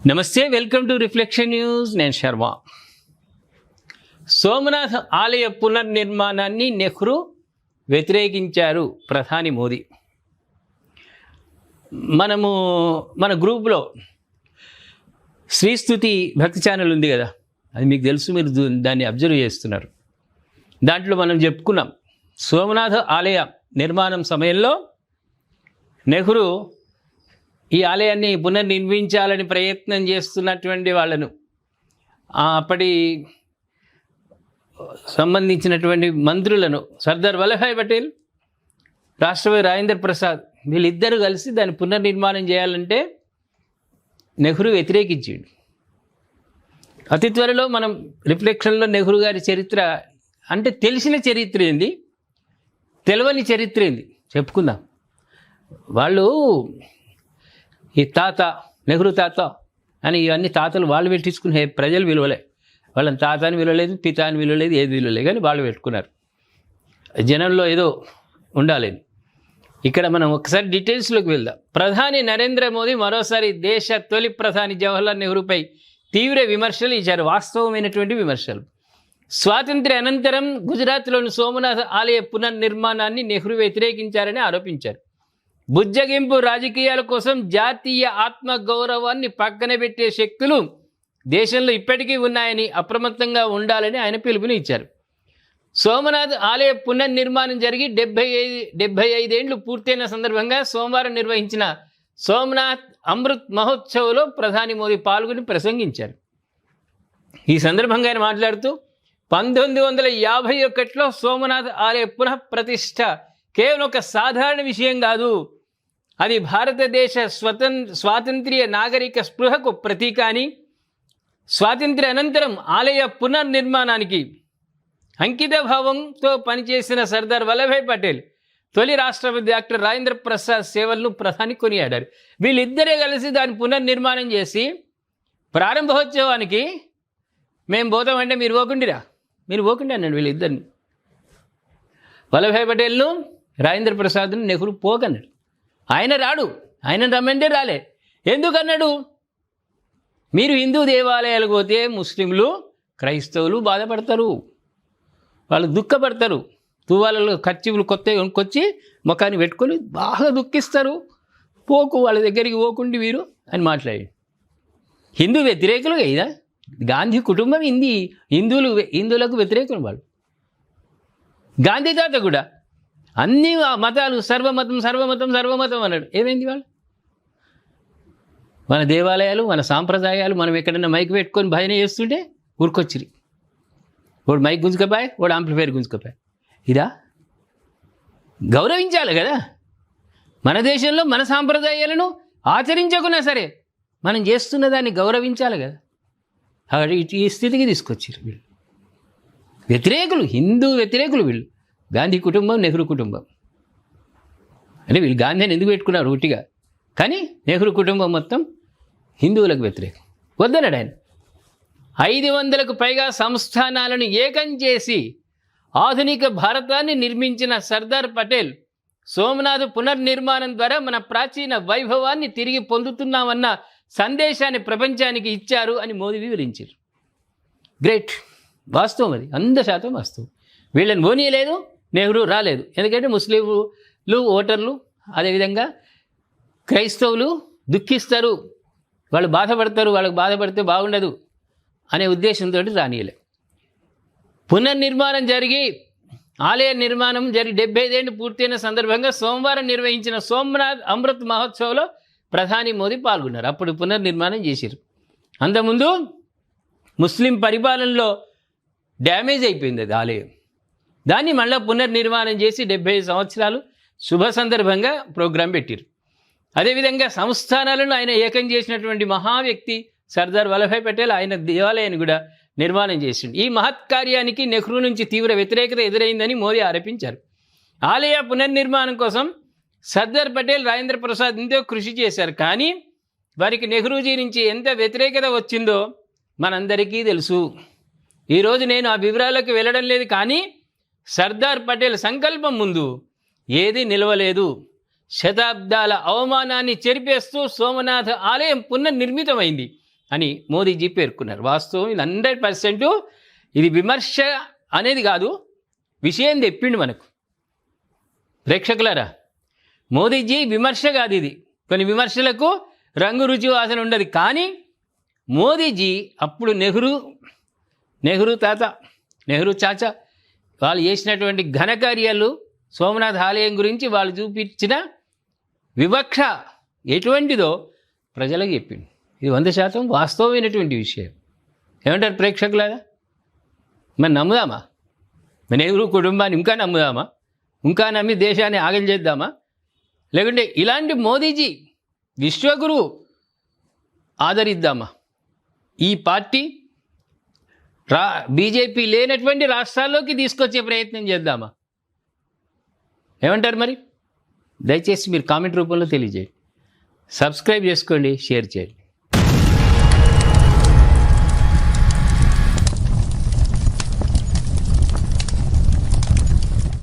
నమస్తే, welcome to reflection news. నేను శర్మ. సోమనాథ్ ఆలయ పునర్నిర్మాణాన్ని నెహ్రూ వ్యతిరేకించారు ప్రధాని మోదీ. మన గ్రూప్లో శ్రీస్తుతి భక్తి ఛానల్ ఉంది కదా, అది మీకు తెలుసు, మీరు దాన్ని అబ్జర్వ్ చేస్తున్నారు. దాంట్లో మనం చెప్పుకున్నాం, సోమనాథ ఆలయ నిర్మాణం సమయంలో నెహ్రూ ఈ ఆలయాన్ని పునర్నిర్మించాలని ప్రయత్నం చేస్తున్నటువంటి వాళ్ళను, అప్పటి సంబంధించినటువంటి మంత్రులను, సర్దార్ వల్లభాయ్ పటేల్, రాష్ట్రపతి రాజేంద్ర ప్రసాద్, వీళ్ళిద్దరూ కలిసి దాన్ని పునర్నిర్మాణం చేయాలంటే నెహ్రూ వ్యతిరేకించాడు. అతి త్వరలో మనం రిఫ్లెక్షన్లో నెహ్రూ గారి చరిత్ర, అంటే తెలిసిన చరిత్ర ఏంది, తెలవని చరిత్ర ఏంది చెప్పుకుందాం. వాళ్ళు ఈ తాత, నెహ్రూ తాత అని ఇవన్నీ తాతలు వాళ్ళు పెట్టించుకునే, ప్రజలు విలువలే. వాళ్ళని తాత అని విలువలేదు, పిత అని విలువలేదు, ఏది విలువలేదు, కానీ వాళ్ళు పెట్టుకున్నారు. జనంలో ఏదో ఉండాలని. ఇక్కడ మనం ఒకసారి డీటెయిల్స్లోకి వెళ్దాం. ప్రధాని నరేంద్ర మోదీ మరోసారి దేశ తొలి ప్రధాని జవహర్లాల్ నెహ్రూపై తీవ్ర విమర్శలు ఇచ్చారు. వాస్తవమైనటువంటి విమర్శలు. స్వాతంత్ర్య అనంతరం గుజరాత్లోని సోమనాథ ఆలయ పునర్నిర్మాణాన్ని నెహ్రూ వ్యతిరేకించారని ఆరోపించారు. బుజ్జగింపు రాజకీయాల కోసం జాతీయ ఆత్మగౌరవాన్ని పక్కన పెట్టే శక్తులు దేశంలో ఇప్పటికీ ఉన్నాయని, అప్రమత్తంగా ఉండాలని ఆయన పిలుపునిచ్చారు. సోమనాథ్ ఆలయ పునర్నిర్మాణం జరిగి 75 ఏళ్లు పూర్తయిన సందర్భంగా సోమవారం నిర్వహించిన సోమనాథ్ అమృత్ మహోత్సవ్లో ప్రధాని మోదీ పాల్గొని ప్రసంగించారు. ఈ సందర్భంగా ఆయన మాట్లాడుతూ 1951లో సోమనాథ్ ఆలయ పునఃప్రతిష్ఠ కేవలం ఒక సాధారణ విషయం కాదు, అది భారతదేశ స్వాతంత్ర్య నాగరిక స్పృహకు ప్రతీక అని, స్వాతంత్ర్య అనంతరం ఆలయ పునర్నిర్మాణానికి అంకిత భావంతో పనిచేసిన సర్దార్ వల్లభాయ్ పటేల్, తొలి రాష్ట్రపతి డాక్టర్ రాజేంద్ర ప్రసాద్ సేవలను ప్రధాని కొనియాడారు. వీళ్ళిద్దరే కలిసి దాన్ని పునర్నిర్మాణం చేసి ప్రారంభోత్సవానికి మేము పోతామంటే మీరు పోకుండా అన్నాడు. వీళ్ళిద్దరిని, వల్లభాయ్ పటేల్ను, రాజేంద్ర ప్రసాద్ను నెహ్రూ పోకన్నాడు. ఆయన రాడు, ఆయన రమ్మంటే రాలే. ఎందుకన్నాడు? మీరు హిందూ దేవాలయాలకు పోతే ముస్లింలు, క్రైస్తవులు బాధపడతారు, వాళ్ళు దుఃఖపడతారు. తువ్వాలలో కర్చీఫ్లు కొత్తగా కొనుక్కొచ్చి ముఖాన్ని పెట్టుకొని బాగా దుఃఖిస్తారు. వాళ్ళ దగ్గరికి పోకుండి వీరు అని మాట్లాడి. హిందూ వ్యతిరేకులు ఇదా? గాంధీ కుటుంబం హిందువులకు వ్యతిరేకులు వాళ్ళు. గాంధీ తాత కూడా అన్ని మతాలు సర్వమతం అన్నాడు. ఏమైంది వాళ్ళు? మన దేవాలయాలు, మన సాంప్రదాయాలు మనం ఎక్కడైనా మైక్ పెట్టుకొని భజన చేస్తుంటే ఊరుకొచ్చిరి. వాడు మైక్ గుంజుకపోయి, వాడు ఆంప్లిఫైర్ గుంజుకపోయి. ఇదా? గౌరవించాలి కదా. మన దేశంలో మన సాంప్రదాయాలను ఆచరించకున్నా సరే మనం చేస్తున్న దాన్ని గౌరవించాలి కదా. ఈ స్థితికి తీసుకొచ్చిరు వీళ్ళు. వ్యతిరేకులు, హిందూ వ్యతిరేకులు వీళ్ళు. గాంధీ కుటుంబం, నెహ్రూ కుటుంబం అంటే వీళ్ళు గాంధీని ఎందుకు పెట్టుకున్నారు ఉట్టిగా, కానీ నెహ్రూ కుటుంబం మొత్తం హిందువులకు వ్యతిరేకం. వద్దన్నాడు ఆయన. 500కు పైగా సంస్థానాలను ఏకం చేసి ఆధునిక భారతాన్ని నిర్మించిన సర్దార్ పటేల్ సోమనాథ్ పునర్నిర్మాణం ద్వారా మన ప్రాచీన వైభవాన్ని తిరిగి పొందుతున్నామన్న సందేశాన్ని ప్రపంచానికి ఇచ్చారు అని మోదీ వివరించారు. గ్రేట్, వాస్తవం, అది 100% వాస్తవం. వీళ్ళని పోనీయలేదు, నెహ్రూ రాలేదు. ఎందుకంటే ముస్లింలు ఓటర్లు, అదేవిధంగా క్రైస్తవులు దుఃఖిస్తారు, వాళ్ళు బాధపడతారు, వాళ్ళకి బాధపడితే బాగుండదు అనే ఉద్దేశంతో రానియలే. పునర్నిర్మాణం జరిగి ఆలయ నిర్మాణం 75 ఏళ్ళు పూర్తయిన సందర్భంగా సోమవారం నిర్వహించిన సోమనాథ్ అమృత్ మహోత్సవ్లో ప్రధాని మోదీ పాల్గొన్నారు. అప్పుడు పునర్నిర్మాణం చేశారు. అంతకుముందు ముస్లిం పరిపాలనలో డ్యామేజ్ అయిపోయింది అది ఆలయం. దాన్ని మళ్ళీ పునర్నిర్మాణం చేసి 75 సంవత్సరాలు శుభ సందర్భంగా ప్రోగ్రాం పెట్టారు. అదేవిధంగా సంస్థానాలను ఆయన ఏకం చేసినటువంటి మహా వ్యక్తి సర్దార్ వల్లభాయ్ పటేల్, ఆయన దేవాలయాన్ని కూడా నిర్మాణం చేసిండు. ఈ మహత్కార్యానికి నెహ్రూ నుంచి తీవ్ర వ్యతిరేకత ఎదురైందని మోదీ ఆరోపించారు. ఆలయ పునర్నిర్మాణం కోసం సర్దార్ పటేల్, రాజేంద్ర ప్రసాద్ ఎంతో కృషి చేశారు, కానీ వారికి నెహ్రూజీ నుంచి ఎంత వ్యతిరేకత వచ్చిందో మనందరికీ తెలుసు. ఈరోజు నేను ఆ వివరాలకు వెళ్ళడం లేదు, కానీ సర్దార్ పటేల్ సంకల్పం ముందు ఏది నిలవలేదు. శతాబ్దాల అవమానాన్ని చెరిపేస్తూ సోమనాథ ఆలయం పునర్నిర్మితమైంది. అని మోదీజీ పేర్కొన్నారు. వాస్తవం ఇది 100%. ఇది విమర్శ అనేది కాదు, విషయం తెప్పిండు మనకు. ప్రేక్షకులారా, మోదీజీ విమర్శ కాదు ఇది. కొన్ని విమర్శలకు రంగు రుచి వాసన ఉండదు. కానీ మోదీజీ అప్పుడు నెహ్రూ చాచా వాళ్ళు చేసినటువంటి ఘనకార్యాలు, సోమనాథ్ ఆలయం గురించి వాళ్ళు చూపించిన వివక్ష ఎటువంటిదో ప్రజలకు చెప్పింది. ఇది 100% వాస్తవమైనటువంటి విషయం. ఏమంటారు ప్రేక్షకులారా? మరి నమ్ముదామా? మన నెహ్రూ కుటుంబాన్ని ఇంకా నమ్ముదామా? ఇంకా నమ్మి దేశాన్ని ఆగం చేద్దామా? లేకుంటే ఇలాంటి మోదీజీ విశ్వగురువు ఆదరిద్దామా? ఈ పార్టీ బీజేపీ లేనటువంటి రాష్ట్రాల్లోకి తీసుకొచ్చే ప్రయత్నం చేద్దామా? ఏమంటారు మరి? దయచేసి మీరు కామెంట్ రూపంలో తెలియజేయండి. సబ్స్క్రైబ్ చేసుకోండి, షేర్ చేయండి.